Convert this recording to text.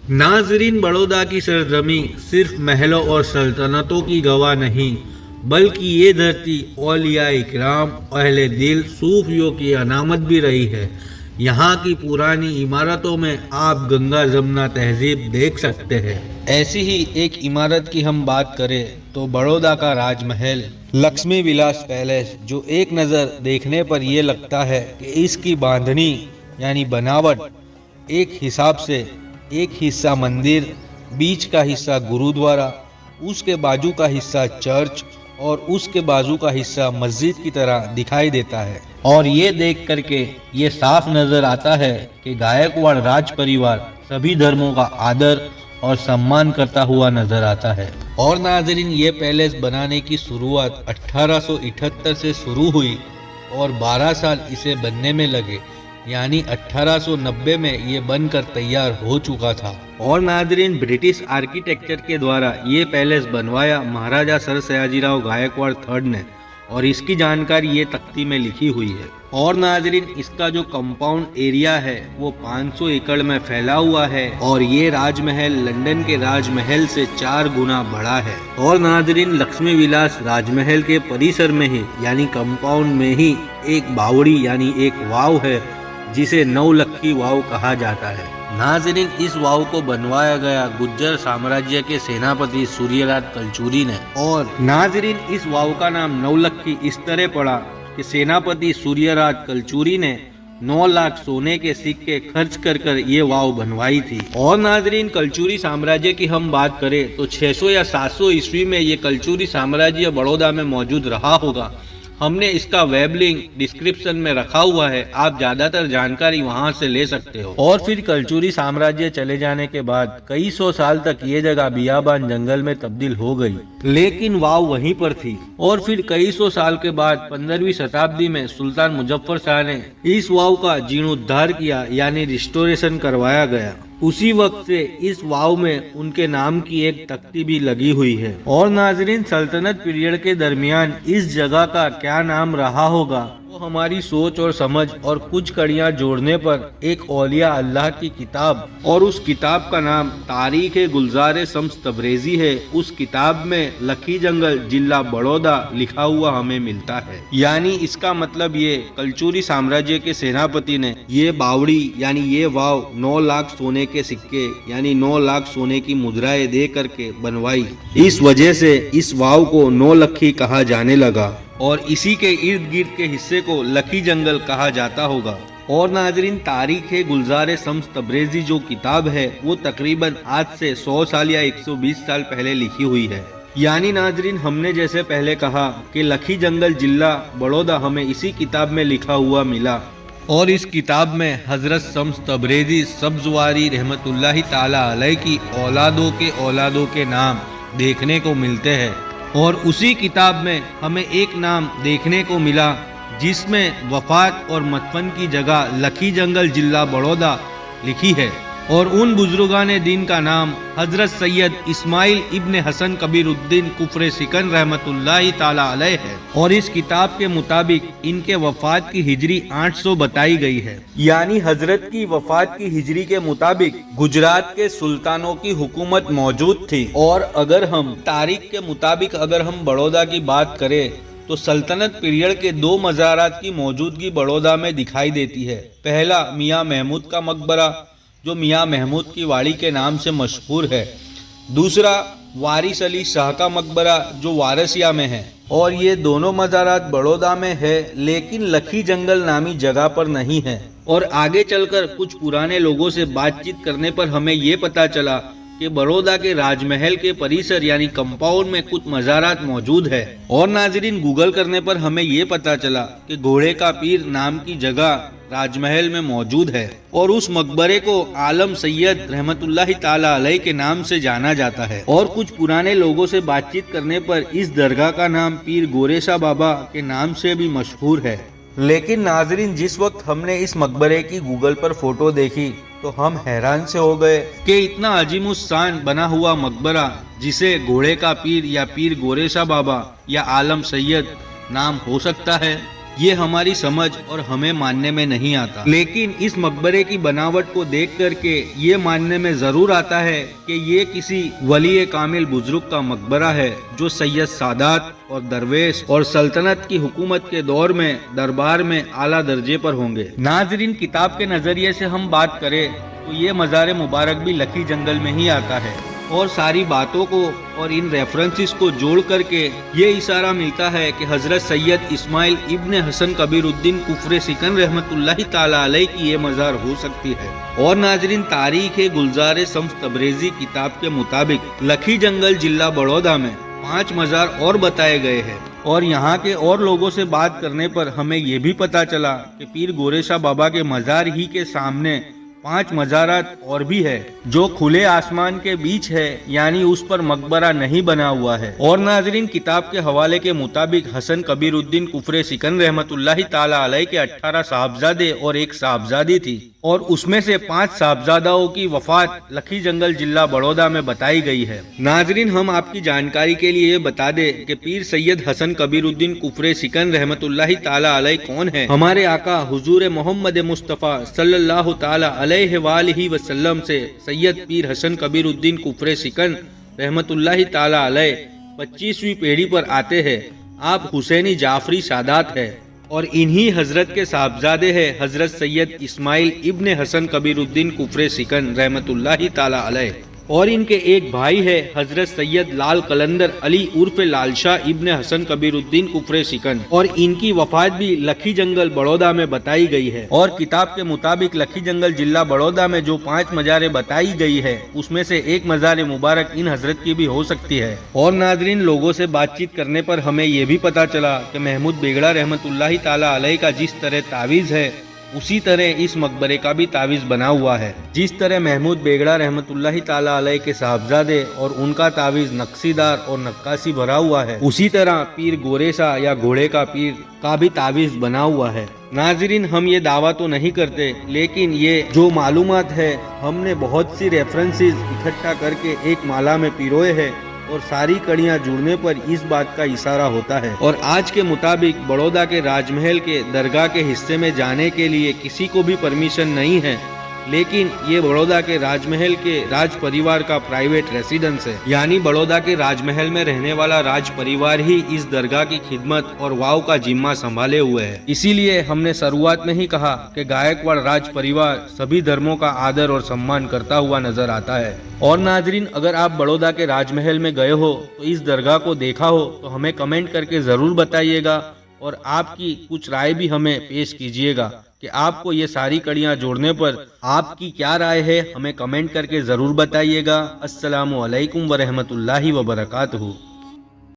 नाजरीन, बड़ौदा की सरजमी सिर्फ महलों और सल्तनतों की गवाह नहीं, बल्कि ये धरती औलिया इकराम, अहले दिल, सूफियों की अनामत भी रही है। यहाँ की पुरानी इमारतों में आप गंगा जमुना तहजीब देख सकते हैं। ऐसी ही एक इमारत की हम बात करें तो बड़ौदा का राजमहल लक्ष्मी विलास पैलेस, जो एक नज़र देखने पर यह लगता है कि इसकी बांधनी यानी बनावट एक हिसाब से एक हिस्सा मंदिर, बीच का हिस्सा गुरुद्वारा, उसके बाजू का हिस्सा चर्च और उसके बाजू का हिस्सा मस्जिद की तरह दिखाई देता है। और ये देख करके ये साफ नजर आता है कि गायकवाड़ राज परिवार सभी धर्मों का आदर और सम्मान करता हुआ नजर आता है। और नाजरीन, ये पैलेस बनाने की शुरुआत 1878 से शुरू हुई और 12 साल इसे बनने में लगे, यानी 1890 में ये बनकर तैयार हो चुका था। और नाजरीन, ब्रिटिश आर्किटेक्चर के द्वारा ये पैलेस बनवाया महाराजा सर सयाजीराव गायकवाड़ थर्ड ने, और इसकी जानकारी ये तख्ती में लिखी हुई है। और नाजरीन, इसका जो कंपाउंड एरिया है वो 500 एकड़ में फैला हुआ है और ये राजमहल लंदन के राजमहल से 4 गुना बड़ा है। और नाजरीन, लक्ष्मी विलास राजमहल के परिसर में ही यानी कंपाउंड में ही एक बावड़ी यानी एक वाव है, जिसे नौलखी वाव कहा जाता है। नाजरीन, इस वाव को बनवाया गया गुर्जर साम्राज्य के सेनापति सूर्यराज कलचुरी ने। और नाजरीन, इस वाव का नाम नौलखी इस तरह पड़ा कि सेनापति सूर्यराज कलचुरी ने 9 लाख सोने के सिक्के खर्च कर ये वाव बनवाई थी। और नाजरीन, कलचुरी साम्राज्य की हम बात करें तो 600 या 700 ईस्वी में ये कलचुरी साम्राज्य बड़ौदा में मौजूद रहा होगा। हमने इसका वेब लिंक डिस्क्रिप्शन में रखा हुआ है, आप ज्यादातर जानकारी वहां से ले सकते हो। और फिर कलचुरी साम्राज्य चले जाने के बाद कई सौ साल तक ये जगह बियाबान जंगल में तब्दील हो गई, लेकिन वाव वहीं पर थी। और फिर कई सौ साल के बाद 15वीं शताब्दी में सुल्तान मुजफ्फर शाह ने इस वाव का जीर्णोद्धार किया, यानी रिस्टोरेशन करवाया गया। उसी वक्त से इस वाव में उनके नाम की एक तख्ती भी लगी हुई है। और नाजरीन, सल्तनत पीरियड के दरमियान इस जगह का क्या नाम रहा होगा वो हमारी सोच और समझ और कुछ कड़ियां जोड़ने पर एक औलिया अल्लाह की किताब, और उस किताब का नाम तारीख गुलजार शम्स तबरेजी है। उस किताब में लखी जंगल जिला बड़ौदा लिखा हुआ हमें मिलता है। यानी इसका मतलब ये कलचुरी साम्राज्य के सेनापति ने ये बावड़ी यानी ये वाव 9 लाख सोने के सिक्के यानी 9 लाख सोने की मुद्राएं दे करके बनवाई। इस वजह से इस वाव को नौलखी कहा जाने लगा और इसी के इर्द गिर्द के हिस्से को लखी जंगल कहा जाता होगा। और नाजरीन, तारीख गुलजार शम्स तबरेजी जो किताब है वो तकरीबन आज से 100 साल या 120 साल पहले लिखी हुई है। यानी नाजरीन, हमने जैसे पहले कहा कि लखी जंगल जिला बड़ौदा हमें इसी किताब में लिखा हुआ मिला। और इस किताब में हजरत शम्स तबरेजी सब्जवारी रहमतुल्लाहि ताला अलैह की औलादों के नाम देखने को मिलते हैं। और उसी किताब में हमें एक नाम देखने को मिला जिसमें वफात और मतफन की जगह लखी जंगल जिला बड़ौदा लिखी है। और उन बुजुर्गान दीन का नाम हजरत सैयद इस्माइल इब्न हसन कबीरुद्दीन कुफरे सिकन रहमतुल्लाहि ताला अलैह है। और इस किताब के मुताबिक इनके वफात की हिजरी 800 बताई गई है। यानी हजरत की वफात की हिजरी के मुताबिक गुजरात के सुल्तानों की हुकूमत मौजूद थी। और अगर हम तारीख के मुताबिक अगर हम बड़ौदा की बात करें तो सल्तनत पीरियड के 2 मज़ारात की मौजूदगी बड़ौदा में दिखाई देती है। पहला मियाँ महमूद का मकबरा जो मियाँ महमूद की वाड़ी के नाम से मशहूर है। दूसरा वारिस अली शाह का मकबरा जो वारसिया में है। और ये दोनों मज़ारात बड़ौदा में है, लेकिन लखी जंगल नामी जगह पर नहीं है। और आगे चलकर कुछ पुराने लोगों से बातचीत करने पर हमें ये पता चला कि बड़ौदा के राजमहल के परिसर यानी कंपाउंड में कुछ मज़ारात मौजूद है। और नाजरीन, गूगल करने पर हमें ये पता चला कि घोड़े का पीर नाम की जगह राजमहल में मौजूद है। और उस मकबरे को आलम सैयद रहमतुल्लाहि ताला अलैह के नाम से जाना जाता है। और कुछ पुराने लोगों से बातचीत करने पर इस दरगाह का नाम पीर गोरेशा बाबा के नाम से भी मशहूर है। लेकिन नाजरीन, जिस वक्त हमने इस मकबरे की गूगल पर फोटो देखी तो हम हैरान से हो गए कि इतना अजीमुस्शान बना हुआ मकबरा जिसे घोड़े का पीर या पीर गोरेशा बाबा या आलम सैयद नाम हो सकता है। ये हमारी समझ और हमें मानने में नहीं आता, लेकिन इस मकबरे की बनावट को देख करके ये मानने में जरूर आता है कि ये किसी वली कामिल बुजुर्ग का मकबरा है जो सैयद सादात और दरवेश और सल्तनत की हुकूमत के दौर में दरबार में आला दर्जे पर होंगे। नाजरीन, किताब के नजरिए से हम बात करें तो ये मज़ार मुबारक भी लखी जंगल में ही आता है और सारी बातों को और इन रेफरेंसेस को जोड़ करके ये इशारा मिलता है कि हजरत सैयद इस्माइल इब्ने हसन कबीरुद्दीन कुफरे सिकन रहमतुल्लाहि ताला अलैह की ये मज़ार हो सकती है। और नाजरीन, तारीख गुलजार शम्स तबरेजी किताब के मुताबिक लखी जंगल जिला बड़ौदा में 5 मज़ार और बताए गए हैं और यहाँ के और लोगों से बात करने पर हमें ये भी पता चला कि पीर गोरेशा बाबा के मज़ार ही के सामने 5 मज़ारात और भी है जो खुले आसमान के बीच है, यानी उस पर मकबरा नहीं बना हुआ है। और नाजरीन, किताब के हवाले के मुताबिक हसन कबीरुद्दीन कुफरे सिकन रहमतुल्लाहि ताला अलैह के 18 साहबजादे और एक साहबजादी थी और उसमें से 5 साहबजादाओं की वफात लखी जंगल जिला बड़ौदा में बताई गई है। नाजरीन, हम आपकी जानकारी के लिए ये बता दें कि पीर सैयद हसन कबीरुद्दीन कुफरे सिकन रहमतुल्लाहि ताला अलैह कौन है। हमारे आका हुजूर मोहम्मद मुस्तफ़ा सल्लल्लाहु ताला अलैहि वसल्लम से सैयद पीर हसन कबीरुद्दीन कुफरे सिकन रहमतुल्लाहि ताला अलैह 25वीं पीढ़ी पर आते हैं। आप हुसैनी जाफरी सादात है और इन्हीं हजरत के साहबजादे हैं हजरत सैयद इस्माइल इब्ने हसन कबीरुद्दीन कुफरे सिकन रहमतुल्लाहि ताला अलैह। और इनके एक भाई है हजरत सैयद लाल कलंदर अली उर्फ लालशाह इब्ने हसन कबीरुद्दीन कुफरे सिकन और इनकी वफात भी लखी जंगल बड़ौदा में बताई गई है। और किताब के मुताबिक लखी जंगल जिला बड़ौदा में जो 5 मज़ारें बताई गई है उसमें से एक मज़ार मुबारक इन हजरत की भी हो सकती है। और नाजरीन, लोगों से बातचीत करने पर हमें ये भी पता चला कि महमूद बेगड़ा रहमतुल्लाहि ताला अलैह का जिस तरह तावीज़ है उसी तरह इस मकबरे का भी तावीज़ बना हुआ है। जिस तरह महमूद बेगड़ा रहमतुल्लाहि ताला अलैह के साहबजादे और उनका तावीज़ नक्शीदार और नक्काशी भरा हुआ है, उसी तरह पीर गोरेशा या घोड़े का पीर का भी तावीज़ बना हुआ है। नाजरीन, हम ये दावा तो नहीं करते, लेकिन ये जो मालूमात है हमने बहुत सी रेफरेंसेस इकट्ठा करके एक माला में पिरोए हैं और सारी कड़ियां जुड़ने पर इस बात का इशारा होता है। और आज के मुताबिक बड़ौदा के राजमहल के दरगाह के हिस्से में जाने के लिए किसी को भी परमिशन नहीं है, लेकिन ये बड़ौदा के राजमहल के राज परिवार का प्राइवेट रेसिडेंस है, यानी बड़ौदा के राजमहल में रहने वाला राज परिवार ही इस दरगाह की खिदमत और वाव का जिम्मा संभाले हुए है। इसीलिए हमने शुरुआत में ही कहा कि गायकवाड़ राज परिवार सभी धर्मों का आदर और सम्मान करता हुआ नजर आता है। और नाजरीन, अगर आप बड़ौदा के राजमहल में गए हो तो इस दरगाह को देखा हो तो हमें कमेंट करके जरूर बताइएगा और आपकी कुछ राय भी हमें पेश कीजिएगा कि आपको ये सारी कड़ियां जोड़ने पर आपकी क्या राय है, हमें कमेंट करके जरूर बताइएगा। अस्सलामु अलैकुम व रहमतुल्लाहि व बरकातहू।